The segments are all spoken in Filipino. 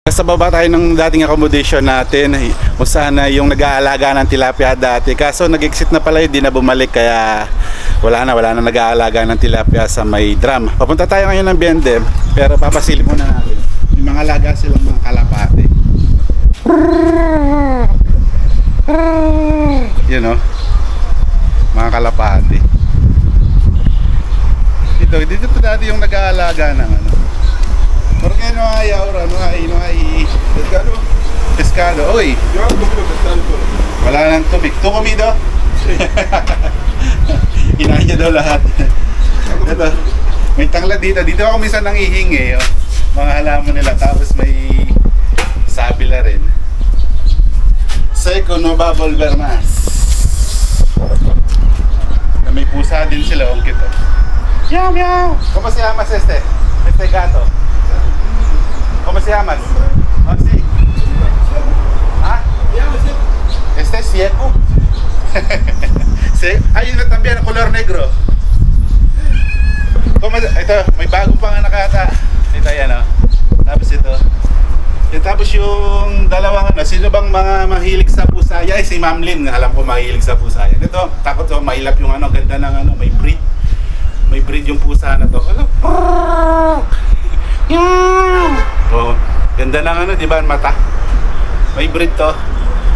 Sa baba tayo ng dating accommodation natin kung saan yung nag-aalaga ng tilapia dati. Kaso nag-exit na pala yun, di na bumalik, kaya wala na nag-aalaga ng tilapia sa may drum. Papunta tayo ngayon ng Biendem, pero papasilip muna natin. Yung mga alaga silang mga kalapate. You know, mga kalapate. Dito dati yung nag-aalaga ng ano. Porque no hay ahora, no hay pescado. Uy, wala nang tubig. Tu comido? Inahin niya daw lahat. Ito, may tanglad dito. Dito ako minsan nang ihingi. Oh. Mga halaman nila. Tapos may sabila rin. Seco no va a volver más. May pusa din sila. Ang kito. Meow, meow. ¿Cómo se llama este gato? ¿Cómo se llamas? Oh, sí. ¿Ah? Este es ciego. Sí. Hay uno también, color negro. ¿Cómo? Ito, may bagong panganak ata. Ito yan, oh. Tapos ito. Tapos yung dalawang ano, sino bang mga mahilig sa pusaya? Ay, si Ma'am Lynn, alam ko mahilig sa pusaya. Ito, takot to, mailap yung ano, ganda ng ano, may breed. May breed yung pusa na to. Ano? Oh, ganda ng ano, di ba, mata. May breed to.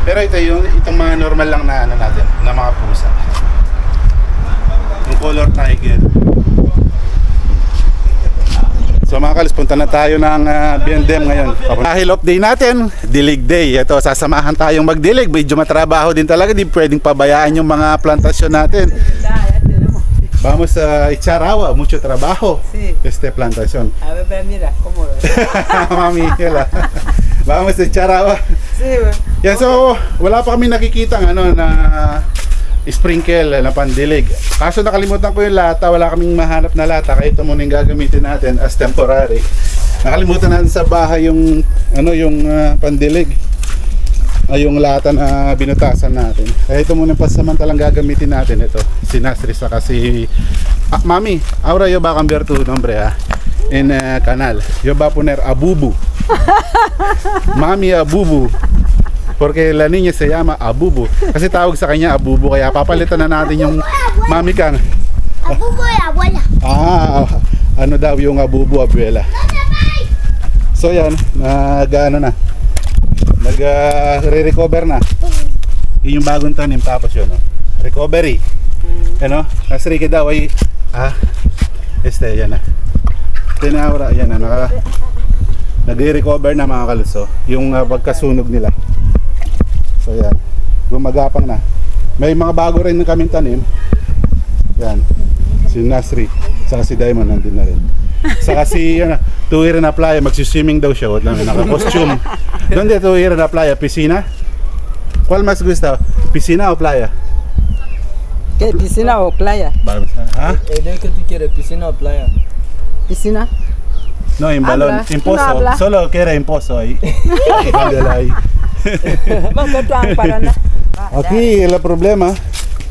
Pero ito yung itong mga normal lang na ano natin, na mga pusa. Yung color tiger. So mga kalis, punta na tayo ng Biendem ngayon. Dahil off day natin, dilig day. Ito, sasamahan tayong magdilig. Medyo matrabaho din talaga, di pwedeng pabayaan yung mga plantasyon natin. Vamos a echar agua, mucho trabajo. Sí. Plantación. A ver, mira, cómo Mami, hila. Vamos a echar agua. Sí, yan, so, wala pa kami nakikita ano na sprinkle na pandilig. Kaso nakalimutan ko yung lata, wala kaming mahanap na lata, kaya ito muna yung gagamitin natin as temporary. Nakalimutan natin sa bahay yung ano, yung pandilig. Yung lata na binutasan natin. Kaya ito muna pasamantalang gagamitin natin ito. Si Nasri sa kasi Mami, ahora yo va a cambiar tu nombre en canal. Yo va a poner Abubu. Mami Abubu. Porque la niña se llama Abubu. Kasi tawag sa kanya Abubu, kaya papalitan na natin yung Mami Kang. Abubu ay abuela. Ano daw yung Abubu, abuela. So yan, nag-ano na. Nag-re-recover na. Yun yung bagong tanim, tapos yun, no? Recovery. Ano? Nasri ka daw ay yan na. Tinawara, yan na. Nag-recover na mga kaluso. Yung pagkasunog nila. So yan. Gumagapang na. May mga bago rin na kaming tanim. Yan. Si Nasri. Saka si Diamond nandun na rin. Saka si tuwira na playa, magsiswimming daw siya. Naka-costume. ¿Dónde tú ir a la playa? ¿Piscina? ¿Cuál más gusta? ¿Piscina o playa? ¿Qué? ¿Piscina o playa? ¿Ah? ¿De qué tú quieres? ¿Piscina o playa? ¿Piscina? No, en balón, en pozo. No, solo quiere en pozo ahí. Ahí. Aquí el problema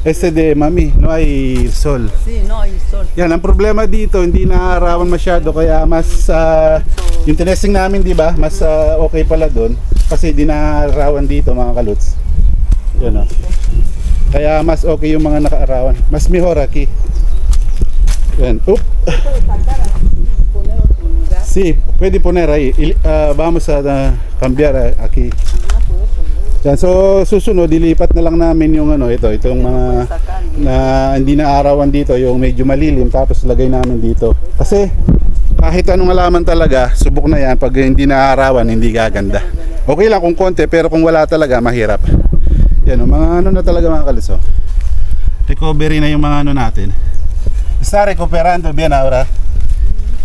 de Mami, no hay sol. Sí, no hay sol. Yan, ang problema dito, hindi naarawan masyado, kaya mas yung tinesting namin, di ba, mas okay pala doon kasi di naarawan dito mga kaluts. Yan, kaya mas okay yung mga nakaarawan, mas mejor aquí. Yan. Sí, pwede poner ahí. Vamos a cambiar aquí. Yan, so susunod dilipat na lang namin yung itong mga na hindi na arawan dito, yung medyo malilim, tapos lagay namin dito. Kasi kahit anong halaman talaga, subok na yan, pag hindi na arawan, hindi gaganda. Okay lang kung konti, pero kung wala talaga, mahirap. Yan, mga ano na talaga mga kaliso. Recovery na yung mga ano natin. Está recuperando bien ahora.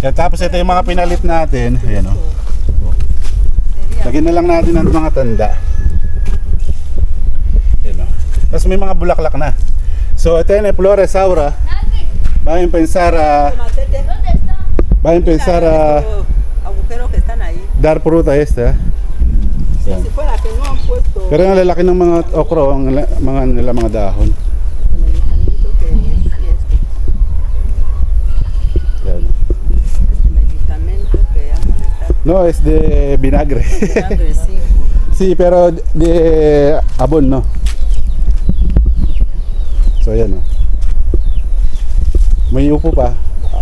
Yan, tapos ito yung mga pinalit natin. Ayan, lagyan na lang natin ng mga tanda. Tapos may mga bulaklak na. So tiene flores ahora. Van a empezar a agujeros que están ahí. Dar fruta esta. Si fuera que no han puesto. Pero ang lalaki ng mga okro, ang mga dahon. Yan. Este medicamento que ya molestar No, es de vinagre. Vinagre, sí. Sí, pero de abon, no? So, ayan, no? May upo pa.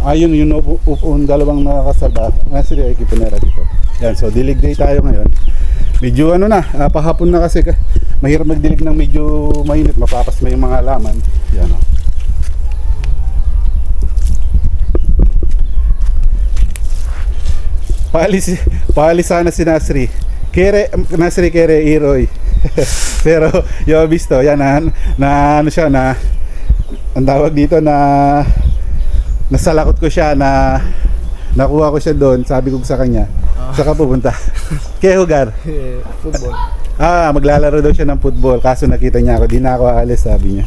Ayun, yung dalawang nakasalba. Nasa rin, ikipunera dito. Yan, so dilig day tayo ngayon. Medyo ano na, pahapon na kasi mahirap magdilig ng medyo mainit. Mapapas may mga halaman. Yan, no? Paalis sana si Nasri. Nasri kere Iroy. Pero yo visto, yan na ano siya na ang tawag dito na nasalakot ko siya na nakuha ko siya doon, sabi ko sa kanya. Saka pupunta. Kaya hugar. Football. Maglalaro daw siya ng football kaso nakita niya ako, di na ako aalis sabi niya.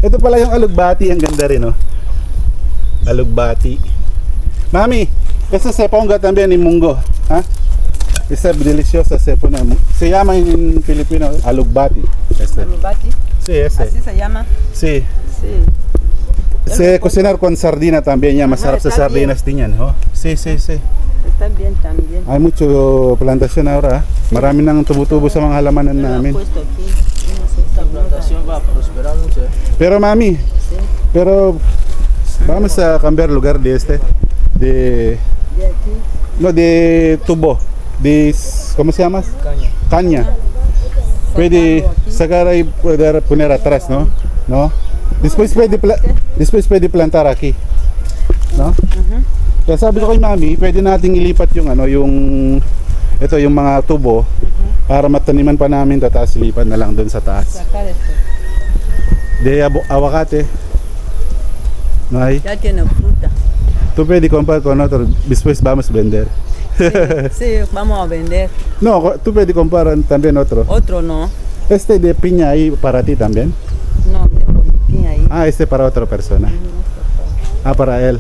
Ito pala yung alugbati, ang ganda rin, no? Alugbati. Mami, ese se ponga también en mungo, ¿ah? Esa deliciosa se pone, se llama en Filipino alugbati. Este. Alubati. Sí, ese. Así se llama. Sí. Sí. Se cocinar con sardina también, ya masarap sa está sardinas din yan, oh. Sí, sí, sí. Está bien también. Hay mucho plantación ahora, marami nang tubo-tubo sa mga halamanan Yo lo he namin. puesto aquí. No sé, Esta plantación va a prosperar mucho. Pero mami, Sí. pero vamos a cambiar lugar de este, de, De aquí. no, de tubo, de, ¿cómo se llama? Caña. Caña. Pwede sacar ahí, poder poner atrás, ¿no? ¿No? Después pwede plantar aquí. No? Kaya sabi ko kay Mami, pwede nating ilipat yung ano, yung ito yung mga tubo para mataniman pa namin, tapos ilipat na lang doon sa taas. Sacar esto. De aguacate. No hay. Ya tiene fruta. Tú pwede comprar con otro, después vamos a vender. Sí, vamos a vender. No, tú pwede comprar también otro. Otro no. Este de piña ahí para ti también. No, tengo mi piña ahí. Este para otra persona. Para él.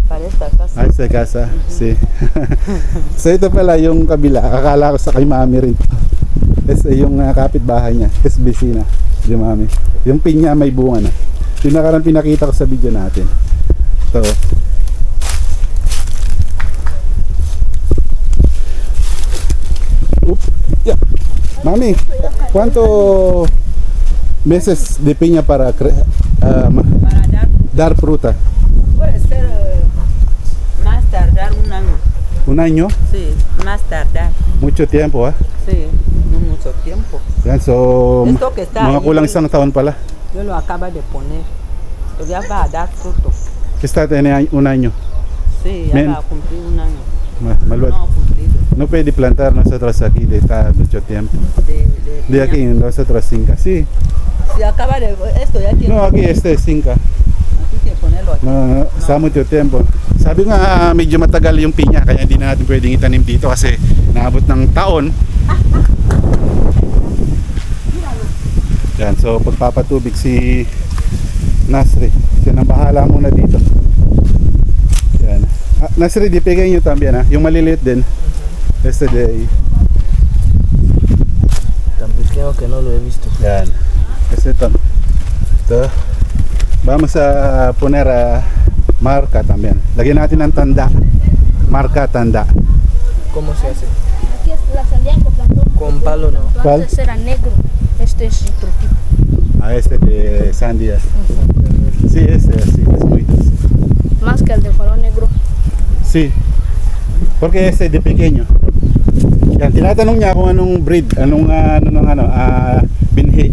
Para esta casa. Esta casa, sí. So ito pala yung kabila. Akala ko sa kay Mami rin. Yung kapitbahay niya, es vecina, yung Mami. Yung pinya may bunga na. Yung nakarang pinakita ko sa video natin. Ito. Yeah. Mami, ¿cuánto meses de piña para Para dar fruta? puede ser más tardar un año. ¿Un año? Sí, más tardar. Mucho tiempo, Sí, no mucho tiempo. Yan, so Esto que está mga ahí, kulang isang taon pala. Yo lo acabo de poner. Pero ya va a dar fruto. Está tiene un año. Sí, ya Men. va a cumplir un año. Maluwag. No ha cumplido. No puede plantar nosotros aquí de está mucho tiempo. De piña. aquí nosotros cinca. Sí. Si acaba de... Esto ya tiene... No, aquí este es cinca. Aquí que ponerlo aquí. No, sa mucho tiempo. Sabi nga medyo matagal yung pinya kaya hindi na natin pwedeng itanim dito kasi naabot ng taon. Yan, so pagpapatubig si Nasri. Siya nang bahala muna dito. Yan. Nasri, di pegay nyo también, yung maliliit din. Este de ahí. Tan pequeño que no lo he visto. Yan. Este ito. Ito. Vamos a poner marca también. Lagyan natin ng tanda. Marca, tanda. ¿Cómo se hace? Aquí es la sandía que plantó. Con palo, ¿no? ¿Cuál? Antes era negro. Este es otro tipo. Este de sandía. Sí, este sí, es muy dulce. Más que el de color negro. Sí. Porque este de pequeño. Yan, tinatanong niya kung anong breed, anong binhi.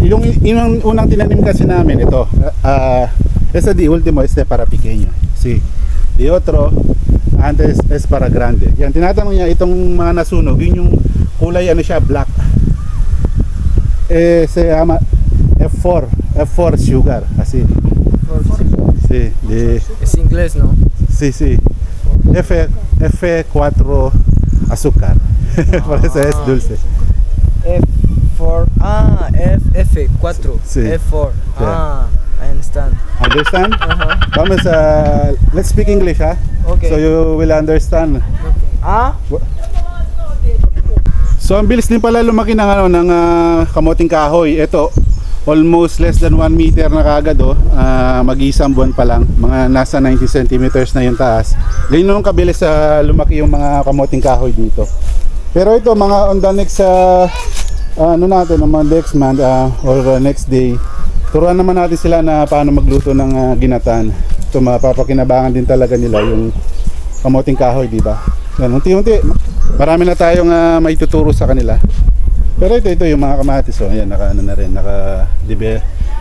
Yung unang tinanim kasi namin ito. Este de último, este para pequeño. Sí. De otro, antes es para grande. Yan, tinatanong niya itong mga nasunog, yun yung kulay ano siya, black. Se llama F4 sugar, así. Sí, Es inglés, ¿no? sí, sí. F4 azúcar. Por eso es dulce. F4. F4. Sí. F4. I understand. Understand? Uh-huh. Vamos let's speak English, ha? Okay. So you will understand. So ang bilis din pala lumaki ng kamoting kahoy. Ito, almost less than 1 meter na kagad oh. Mag-isang buwan pa lang, mga nasa 90 centimeters na yung taas. Ganyan naman kabilis sa lumaki yung mga kamoting kahoy dito. Pero ito mga on the next ano natin, mga next month or next day, turuan naman natin sila na paano magluto ng ginataan. Ito mapapakinabangan din talaga nila yung kamoting kahoy, di ba? Yan, unti-unti marami na tayong maituturo sa kanila. Pero ito yung mga kamatis oh, ayan, naka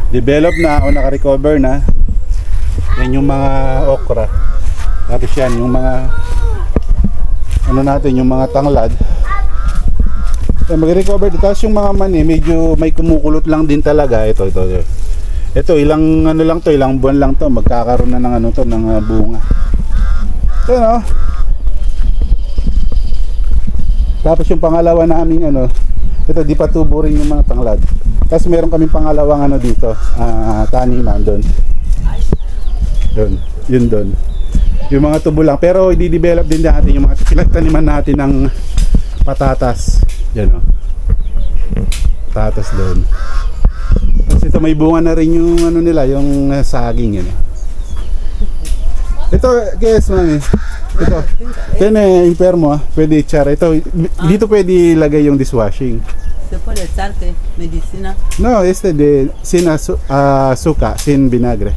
develop na o naka-recover na. Yan yung mga okra. Tapos yan yung mga ano natin, yung mga tanglad. Mag-recover. Tapos yung mga mani, medyo may kumukulot lang din talaga. Ito ilang ano lang to, ilang buwan lang to, magkakaroon na ng ano to, ng bunga. Ito no. Tapos yung pangalawa naming ano, ito di pa tubo rin yung mga tanglad. Tapos meron kaming pangalawang ano dito, taniman doon. Yun doon. Yung mga tubo lang, pero i-develop din natin yung mga pinagtaniman natin ng patatas. Yan o. Patatas doon. Tapos ito may bunga na rin yung ano nila, yung saging yun. Ito, guys, mami. Ito impermo pwede echar. Ito, dito pwede ilagay yung dishwashing. Se puede echarte medicina. No, sin azúcar, sin vinagre.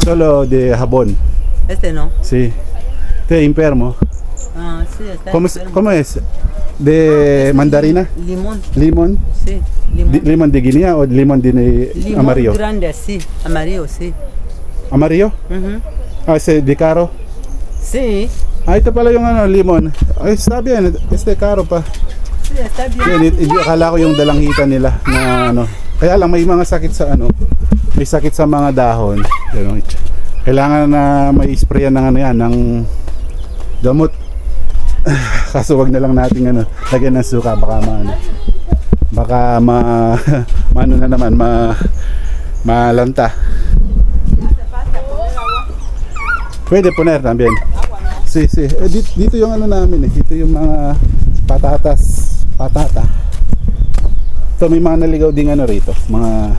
Solo de jabón. Este no. Sí. Este impermo. Sí, está. ¿Cómo es? De mandarina? Limón. Limón. Sí, limón. Limón de Guinea o limón de Limón amarillo? grande así, amarillo, sí. Amarillo? Ese de caro. Sí. Ito pala yung ano, limon. Ay, está bien. Caro pa. Sí, está bien. Hindi, akala ko yung dalanghitan nila na ano. Kaya lang may mga sakit sa ano. May sakit sa mga dahon. Kailangan na may sprayan ng ano yan, ng gamot. Kaso wag na lang natin ano, lagyan ng suka, baka maano. Baka maano na naman, malanta. Pwede poner también. Sí. Dito yung ano namin eh. Dito yung mga patata. Ito may mga naligaw ding ano rito. Mga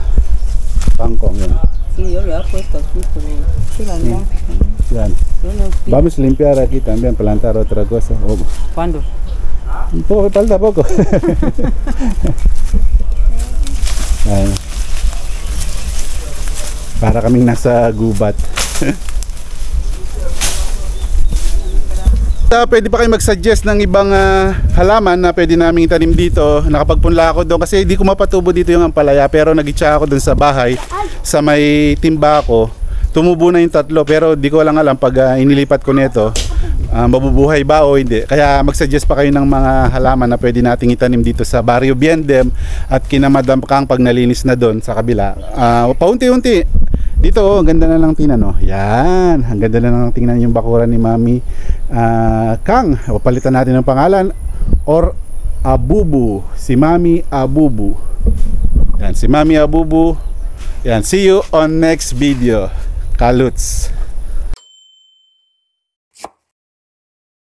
kangkong yun. Sí, yo lo he puesto aquí, pero sí, la verdad. Yan. Vamos a limpiar aquí también, plantar otra cosa. ¿Cuándo? Falta poco. Ayan. Para kaming nasa gubat. Pwede pa kayo mag-suggest ng ibang halaman na pwede naming itanim dito. Nakapagpunla ako doon kasi hindi ko mapatubo dito yung ampalaya, pero nag-itcha ako doon sa bahay sa may timba ko. Tumubo na yung 3 pero di ko lang alam pag inilipat ko nito mabubuhay ba o hindi. Kaya mag-suggest pa kayo ng mga halaman na pwede nating itanim dito sa Barrio Biendem at kina Madam Kang pag nalinis na doon sa kabila. Paunti-unti. Dito, ang ganda na lang tingnan, no? Yan, ang ganda na lang tingnan yung bakuran ni Mami Kang. Palitan natin ng pangalan, or Abubu, si Mami Abubu. Yan, si Mami Abubu. Yan, see you on next video. Kaluts.